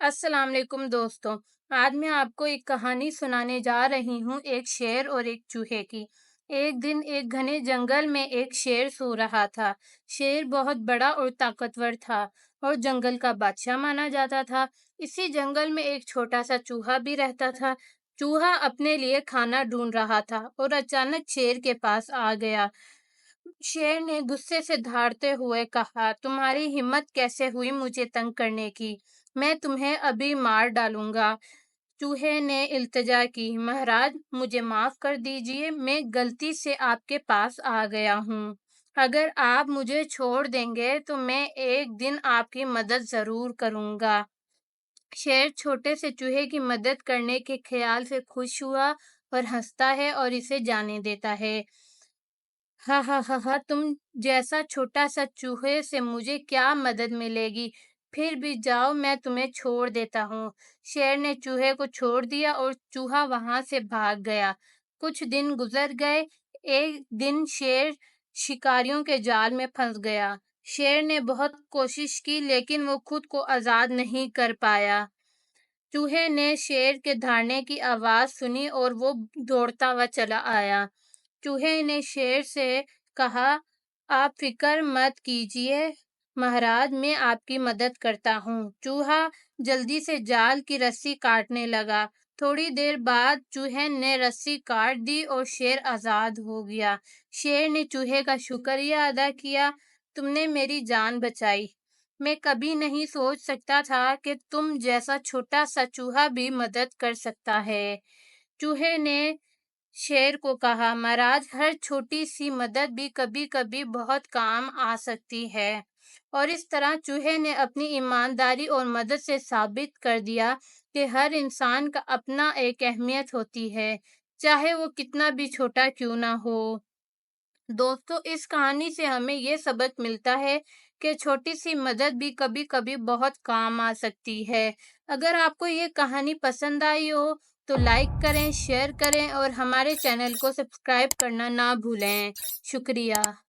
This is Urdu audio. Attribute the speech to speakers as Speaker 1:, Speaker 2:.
Speaker 1: السلام علیکم دوستوں۔ آج میں آپ کو ایک کہانی سنانے جا رہی ہوں، ایک شیر اور ایک چوہے کی۔ ایک دن ایک گھنے جنگل میں ایک شیر سو رہا تھا۔ شیر بہت بڑا اور طاقتور تھا اور جنگل کا بادشاہ مانا جاتا تھا۔ اسی جنگل میں ایک چھوٹا سا چوہا بھی رہتا تھا۔ چوہا اپنے لیے کھانا ڈھونڈ رہا تھا اور اچانک شیر کے پاس آ گیا۔ شیر نے غصے سے دھاڑتے ہوئے کہا، تمہاری ہمت کیسے ہوئی مجھے تنگ کرنے کی؟ میں تمہیں ابھی مار ڈالوں گا۔ چوہے نے التجا کی، مہاراج مجھے معاف کر دیجئے، میں غلطی سے آپ کے پاس آ گیا ہوں۔ اگر آپ مجھے چھوڑ دیں گے تو میں ایک دن آپ کی مدد ضرور کروں گا۔ شیر چھوٹے سے چوہے کی مدد کرنے کے خیال سے خوش ہوا اور ہنستا ہے اور اسے جانے دیتا ہے۔ ہا ہا ہا ہا، تم جیسا چھوٹا سا چوہے سے مجھے کیا مدد ملے گی؟ پھر بھی جاؤ، میں تمہیں چھوڑ دیتا ہوں۔ شیر نے چوہے کو چھوڑ دیا اور چوہا وہاں سے بھاگ گیا۔ کچھ دن گزر گئے۔ ایک دن شیر شکاریوں کے جال میں پھنس گیا۔ شیر نے بہت کوشش کی لیکن وہ خود کو آزاد نہیں کر پایا۔ چوہے نے شیر کے دھاڑنے کی آواز سنی اور وہ دوڑتا ہوا چلا آیا۔ چوہے نے شیر سے کہا، آپ فکر مت کیجیے مہاراج، میں آپ کی مدد کرتا ہوں۔ چوہا جلدی سے جال کی رسی کاٹنے لگا۔ تھوڑی دیر بعد چوہے نے رسی کاٹ دی اور شیر آزاد ہو گیا۔ شیر نے چوہے کا شکریہ ادا کیا، تم نے میری جان بچائی۔ میں کبھی نہیں سوچ سکتا تھا کہ تم جیسا چھوٹا سا چوہا بھی مدد کر سکتا ہے۔ چوہے نے شیر کو کہا، مہاراج ہر چھوٹی سی مدد بھی کبھی کبھی بہت کام آ سکتی ہے۔ اور اس طرح چوہے نے اپنی ایمانداری اور مدد سے ثابت کر دیا کہ ہر انسان کا اپنا ایک اہمیت ہوتی ہے، چاہے وہ کتنا بھی چھوٹا کیوں نہ ہو۔ دوستو، اس کہانی سے ہمیں یہ سبق ملتا ہے کہ چھوٹی سی مدد بھی کبھی کبھی بہت کام آ سکتی ہے۔ اگر آپ کو یہ کہانی پسند آئی ہو تو لائک کریں، شیئر کریں اور ہمارے چینل کو سبسکرائب کرنا نہ بھولیں۔ شکریہ۔